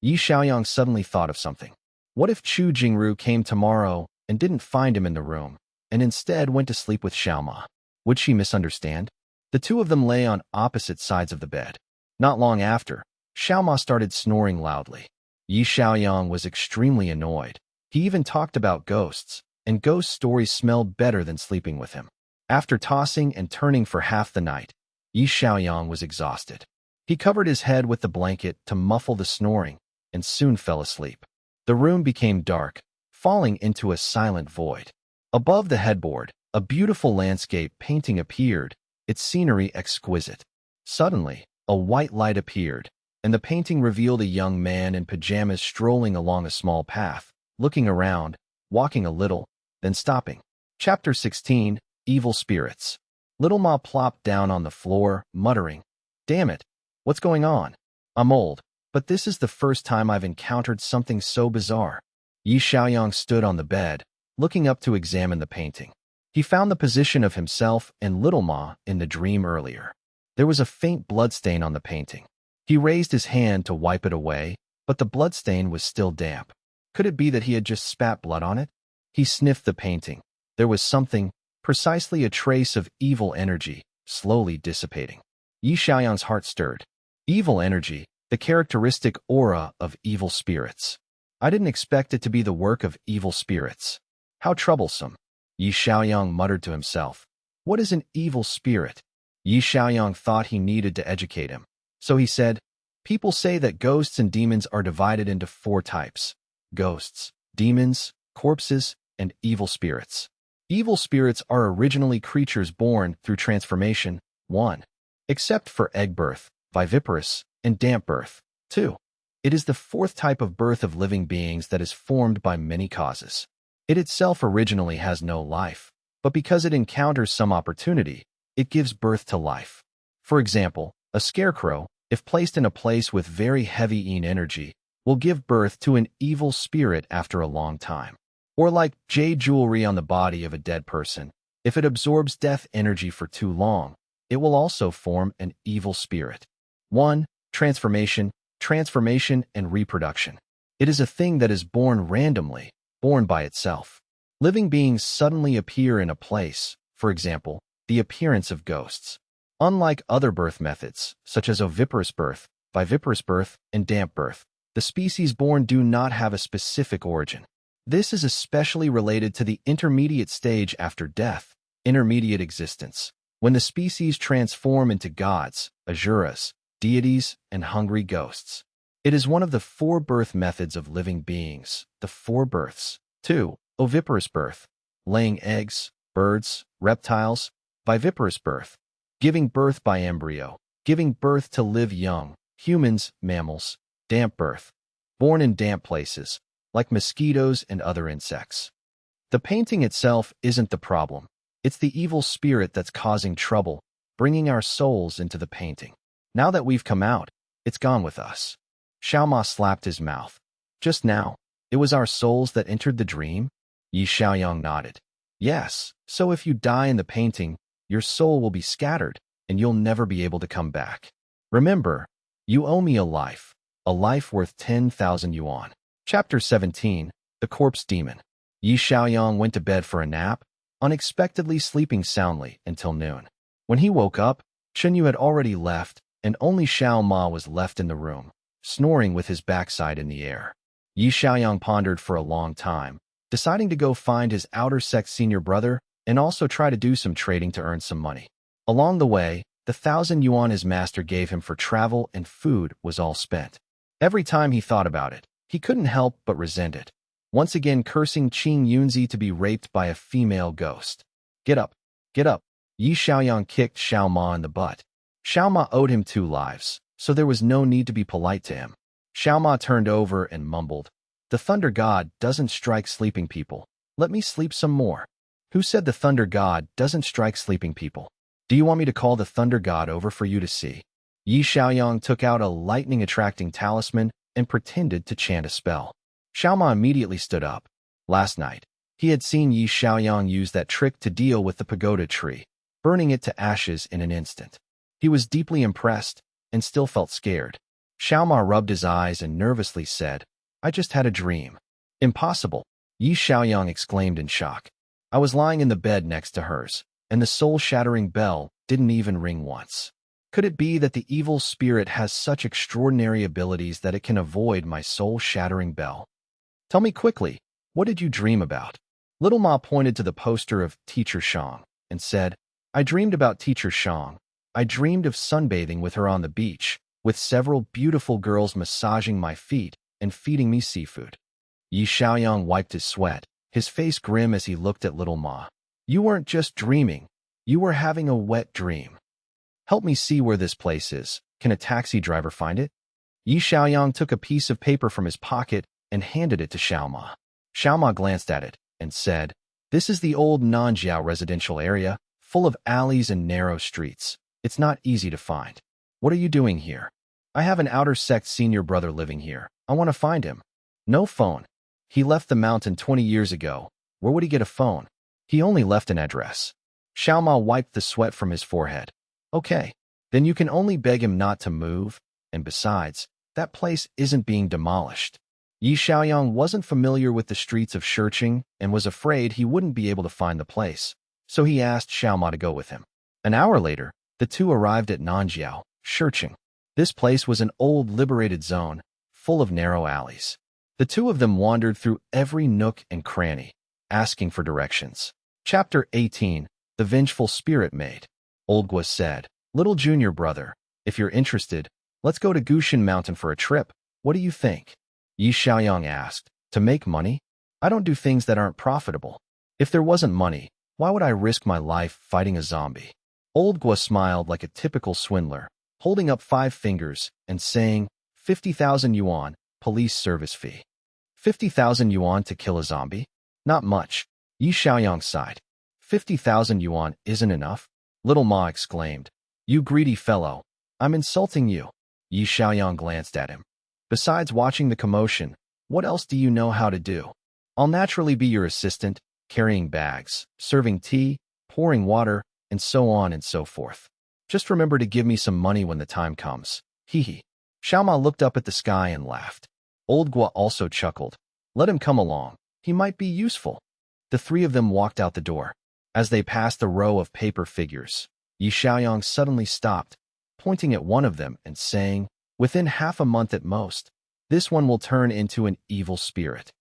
Yi Xiaoyang suddenly thought of something. What if Chu Jingru came tomorrow and didn't find him in the room, and instead went to sleep with Xiaoma? Would she misunderstand? The two of them lay on opposite sides of the bed. Not long after, Xiaoma started snoring loudly. Yi Xiaoyang was extremely annoyed. He even talked about ghosts, and ghost stories smelled better than sleeping with him. After tossing and turning for half the night, Yi Xiaoyang was exhausted. He covered his head with the blanket to muffle the snoring, and soon fell asleep. The room became dark, falling into a silent void. Above the headboard, a beautiful landscape painting appeared, its scenery exquisite. Suddenly, a white light appeared, and the painting revealed a young man in pajamas strolling along a small path, looking around, walking a little, then stopping. Chapter 16, Evil Spirits. Little Ma plopped down on the floor, muttering, Damn it, what's going on? I'm old, but this is the first time I've encountered something so bizarre. Yi Xiaoyang stood on the bed, looking up to examine the painting. He found the position of himself and Little Ma in the dream earlier. There was a faint bloodstain on the painting. He raised his hand to wipe it away, but the bloodstain was still damp. Could it be that he had just spat blood on it? He sniffed the painting. There was something, precisely a trace of evil energy, slowly dissipating. Yi Xiaoyang's heart stirred. Evil energy, the characteristic aura of evil spirits. I didn't expect it to be the work of evil spirits. How troublesome. Yi Xiaoyang muttered to himself. What is an evil spirit? Yi Xiaoyang thought he needed to educate him. So he said, People say that ghosts and demons are divided into 4 types. Ghosts, demons, corpses, and evil spirits. Evil spirits are originally creatures born through transformation, 1. Except for egg birth, viviparous, and damp birth, 2. It is the 4th type of birth of living beings that is formed by many causes. It itself originally has no life, but because it encounters some opportunity, it gives birth to life. For example, a scarecrow, if placed in a place with very heavy yin energy, will give birth to an evil spirit after a long time. Or like jade jewelry on the body of a dead person, if it absorbs death energy for too long, it will also form an evil spirit. 1. Transformation, and reproduction. It is a thing that is born randomly, born by itself. Living beings suddenly appear in a place, for example, the appearance of ghosts. Unlike other birth methods, such as oviparous birth, viviparous birth, and damp birth, the species born do not have a specific origin. This is especially related to the intermediate stage after death, intermediate existence, when the species transform into gods, asuras, deities, and hungry ghosts. It is one of the 4 birth methods of living beings, the 4 births. 2. Oviparous birth, laying eggs, birds, reptiles. Viviparous birth, giving birth by embryo, giving birth to live young, humans, mammals. Damp birth, born in damp places, like mosquitoes and other insects. The painting itself isn't the problem. It's the evil spirit that's causing trouble, bringing our souls into the painting. Now that we've come out, it's gone with us. Xiaoma slapped his mouth. Just now, it was our souls that entered the dream? Yi Xiaoyang nodded. Yes, so if you die in the painting, your soul will be scattered, and you'll never be able to come back. Remember, you owe me a life worth 10,000 yuan. Chapter 17, the corpse demon. Yi Xiaoyang went to bed for a nap, unexpectedly sleeping soundly until noon. When he woke up, Chen Yu had already left, and only Xiao Ma was left in the room, snoring with his backside in the air. Yi Xiaoyang pondered for a long time, deciding to go find his outer sex senior brother and also try to do some trading to earn some money. Along the way, the 1,000 yuan his master gave him for travel and food was all spent. Every time he thought about it, he couldn't help but resent it, once again cursing Qing Yunzi to be raped by a female ghost. Get up, get up. Yi Xiaoyang kicked Xiao Ma in the butt. Xiao Ma owed him 2 lives, so there was no need to be polite to him. Xiao Ma turned over and mumbled, "The Thunder God doesn't strike sleeping people. Let me sleep some more." "Who said the Thunder God doesn't strike sleeping people? Do you want me to call the Thunder God over for you to see?" Yi Xiaoyang took out a lightning-attracting talisman and pretended to chant a spell. Xiao Ma immediately stood up. Last night, he had seen Yi Xiaoyang use that trick to deal with the pagoda tree, burning it to ashes in an instant. He was deeply impressed and still felt scared. Xiao Ma rubbed his eyes and nervously said, "I just had a dream." "Impossible," Yi Xiaoyang exclaimed in shock. "I was lying in the bed next to hers, and the soul-shattering bell didn't even ring once. Could it be that the evil spirit has such extraordinary abilities that it can avoid my soul-shattering bell? Tell me quickly, what did you dream about?" Little Ma pointed to the poster of Teacher Shang and said, "I dreamed about Teacher Shang. I dreamed of sunbathing with her on the beach, with several beautiful girls massaging my feet and feeding me seafood." Yi Xiaoyang wiped his sweat, his face grim as he looked at Little Ma. "You weren't just dreaming, you were having a wet dream. Help me see where this place is. Can a taxi driver find it?" Yi Xiaoyang took a piece of paper from his pocket and handed it to Xiao Ma. Xiao Ma glanced at it and said, "This is the old Nanjiao residential area, full of alleys and narrow streets. It's not easy to find. What are you doing here?" "I have an outer sect senior brother living here. I want to find him." "No phone. He left the mountain 20 years ago. Where would he get a phone? He only left an address." Xiao Ma wiped the sweat from his forehead. "Okay, then you can only beg him not to move, and besides, that place isn't being demolished." Yi Xiaoyang wasn't familiar with the streets of Shiqing and was afraid he wouldn't be able to find the place, so he asked Xiao Ma to go with him. An hour later, the two arrived at Nanjiao, Shiqing. This place was an old liberated zone, full of narrow alleys. The two of them wandered through every nook and cranny, asking for directions. Chapter 18, The Vengeful Spirit Maid. Old Gua said, "Little junior brother, if you're interested, let's go to Gushan Mountain for a trip. What do you think?" Yi Xiaoyang asked, "To make money? I don't do things that aren't profitable. If there wasn't money, why would I risk my life fighting a zombie?" Old Gua smiled like a typical swindler, holding up 5 fingers and saying, 50,000 yuan, police service fee. 50,000 yuan to kill a zombie? Not much. Yi Xiaoyang sighed. 50,000 yuan isn't enough? Little Ma exclaimed, "You greedy fellow, I'm insulting you." Yi Xiaoyang glanced at him. "Besides watching the commotion, what else do you know how to do? I'll naturally be your assistant, carrying bags, serving tea, pouring water, and so on and so forth. Just remember to give me some money when the time comes." Hee hee. Xiao Ma looked up at the sky and laughed. Old Gua also chuckled. "Let him come along. He might be useful." The 3 of them walked out the door. As they passed the row of paper figures, Yi Xiaoyang suddenly stopped, pointing at one of them and saying, "Within half a month at most, this one will turn into an evil spirit."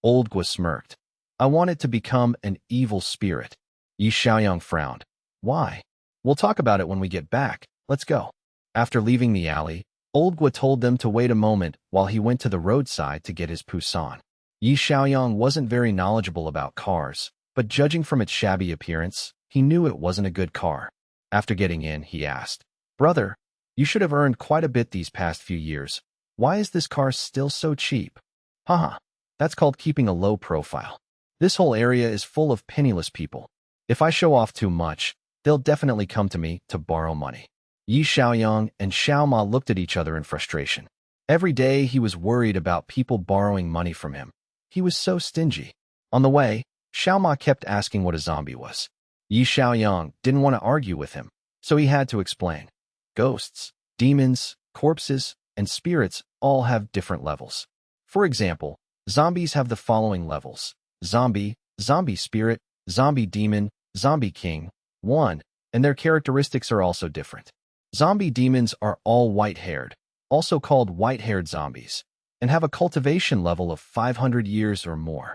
Old Gua smirked. "I want it to become an evil spirit." Yi Xiaoyang frowned. "Why?" "We'll talk about it when we get back. Let's go." After leaving the alley, Old Gua told them to wait a moment while he went to the roadside to get his Pusan. Yi Xiaoyang wasn't very knowledgeable about cars, but judging from its shabby appearance, he knew it wasn't a good car. After getting in, he asked, "Brother, you should have earned quite a bit these past few years. Why is this car still so cheap?" "Haha, that's called keeping a low profile. This whole area is full of penniless people. If I show off too much, they'll definitely come to me to borrow money." Yi Xiaoyang and Xiao Ma looked at each other in frustration. Every day he was worried about people borrowing money from him. He was so stingy. On the way, Xiao Ma kept asking what a zombie was. Yi Xiaoyang didn't want to argue with him, so he had to explain. Ghosts, demons, corpses, and spirits all have different levels. For example, Zombies have the following levels: Zombie, Zombie Spirit, Zombie Demon, Zombie King. 1. And their characteristics are also different. Zombie demons are all white-haired, also called white-haired zombies, and have a cultivation level of 500 years or more.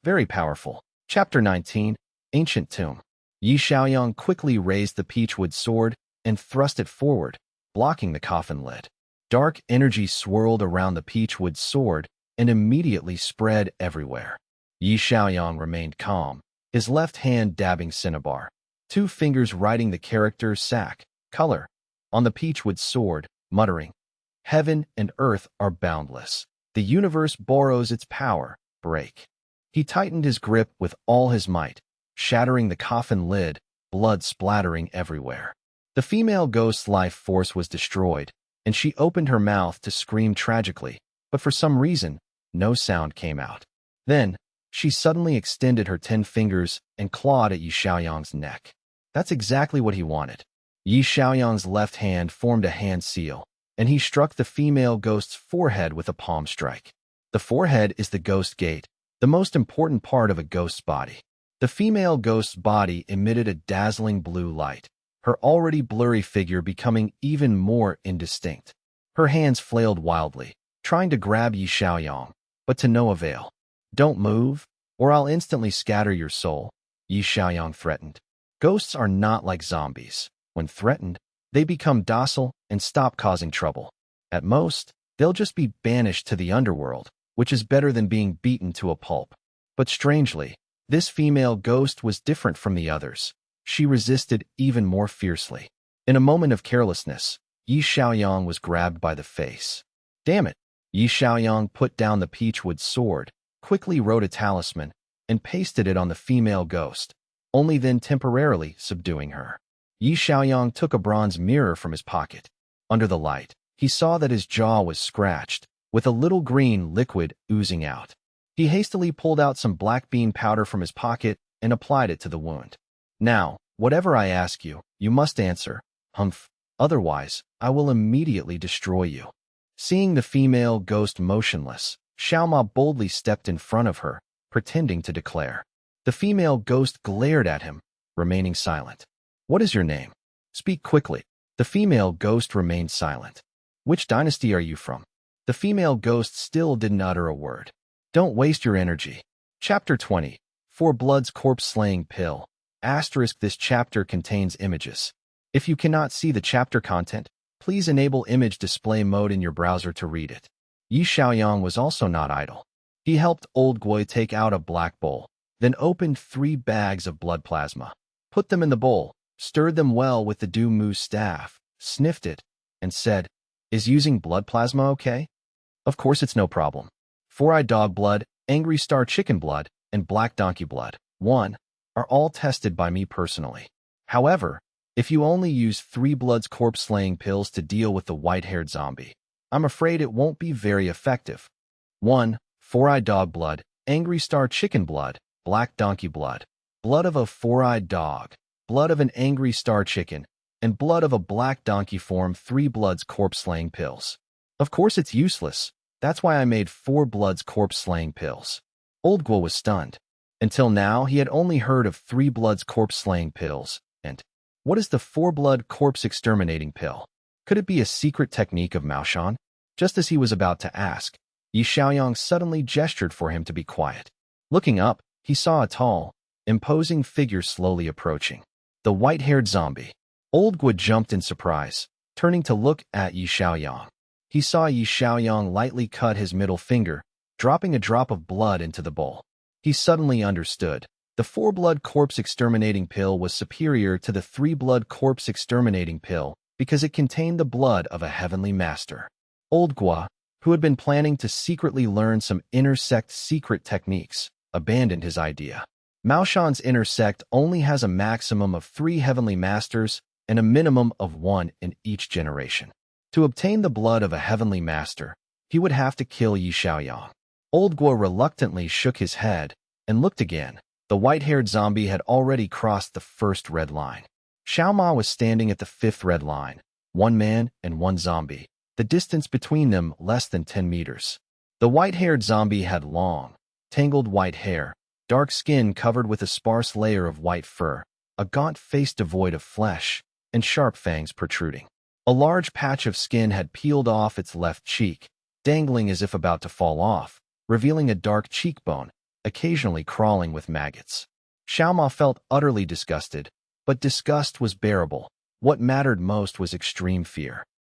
Very powerful. Chapter 19, Ancient Tomb. Yi Xiaoyang quickly raised the peachwood sword and thrust it forward, blocking the coffin lid. Dark energy swirled around the peachwood sword and immediately spread everywhere. Yi Xiaoyang remained calm, his left hand dabbing cinnabar, 2 fingers writing the character sack, color, on the peachwood sword, muttering, "Heaven and earth are boundless. The universe borrows its power, break." He tightened his grip with all his might, shattering the coffin lid, blood splattering everywhere. The female ghost's life force was destroyed, and she opened her mouth to scream tragically, but for some reason, no sound came out. Then, she suddenly extended her 10 fingers and clawed at Yi Xiaoyang's neck. That's exactly what he wanted. Yi Xiaoyang's left hand formed a hand seal, and he struck the female ghost's forehead with a palm strike. The forehead is the ghost gate, the most important part of a ghost's body. The female ghost's body emitted a dazzling blue light, her already blurry figure becoming even more indistinct. Her hands flailed wildly, trying to grab Yi Xiaoyang, but to no avail. "Don't move, or I'll instantly scatter your soul," Yi Xiaoyang threatened. Ghosts are not like zombies. When threatened, they become docile and stop causing trouble. At most, they'll just be banished to the underworld, which is better than being beaten to a pulp. But strangely, this female ghost was different from the others. She resisted even more fiercely. In a moment of carelessness, Yi Xiaoyang was grabbed by the face. "Damn it!" Yi Xiaoyang put down the peachwood sword, quickly wrote a talisman, and pasted it on the female ghost, only then temporarily subduing her. Yi Xiaoyang took a bronze mirror from his pocket. Under the light, he saw that his jaw was scratched, with a little green liquid oozing out. He hastily pulled out some black bean powder from his pocket and applied it to the wound. "Now, whatever I ask you, you must answer. Humph. Otherwise, I will immediately destroy you." Seeing the female ghost motionless, Xiaoma boldly stepped in front of her, pretending to declare. The female ghost glared at him, remaining silent. "What is your name? Speak quickly." The female ghost remained silent. "Which dynasty are you from?" The female ghost still didn't utter a word. "Don't waste your energy." Chapter 20, For Blood's Corpse-Slaying Pill. This chapter contains images. If you cannot see the chapter content, please enable image display mode in your browser to read it. Yi Xiaoyang was also not idle. He helped Old Guo take out a black bowl, then opened 3 bags of blood plasma, put them in the bowl, stirred them well with the Du Mu staff, sniffed it, and said, "Is using blood plasma okay?" "Of course it's no problem. 4-eyed dog blood, angry star chicken blood, and black donkey blood, 1, are all tested by me personally. However, if you only use 3 blood's corpse-slaying pills to deal with the white-haired zombie, I'm afraid it won't be very effective. 1. 4-eyed dog blood, angry star chicken blood, black donkey blood, blood of a 4-eyed dog, blood of an angry star chicken, and blood of a black donkey form 3 blood's corpse-slaying pills. Of course it's useless. That's why I made 4 blood's corpse-slaying pills." Old Guo was stunned. Until now, he had only heard of 3 blood's corpse-slaying pills, and what is the 4-blood corpse-exterminating pill? Could it be a secret technique of Maoshan? Just as he was about to ask, Yi Xiaoyang suddenly gestured for him to be quiet. Looking up, he saw a tall, imposing figure slowly approaching. The white-haired zombie. Old Guo jumped in surprise, turning to look at Yi Xiaoyang. He saw Yi Xiaoyang lightly cut his middle finger, dropping a drop of blood into the bowl. He suddenly understood. The 4-blood corpse-exterminating pill was superior to the 3-blood corpse-exterminating pill because it contained the blood of a heavenly master. Old Guo, who had been planning to secretly learn some inner sect secret techniques, abandoned his idea. Maoshan's inner sect only has a maximum of 3 heavenly masters and a minimum of 1 in each generation. To obtain the blood of a heavenly master, he would have to kill Yi Xiaoyang. Old Guo reluctantly shook his head and looked again. The white-haired zombie had already crossed the first red line. Xiaoma was standing at the 5th red line, 1 man and 1 zombie, the distance between them less than 10 meters. The white-haired zombie had long, tangled white hair, dark skin covered with a sparse layer of white fur, a gaunt face devoid of flesh, and sharp fangs protruding. A large patch of skin had peeled off its left cheek, dangling as if about to fall off, revealing a dark cheekbone, occasionally crawling with maggots. Xiaoma felt utterly disgusted, but disgust was bearable. What mattered most was extreme fear.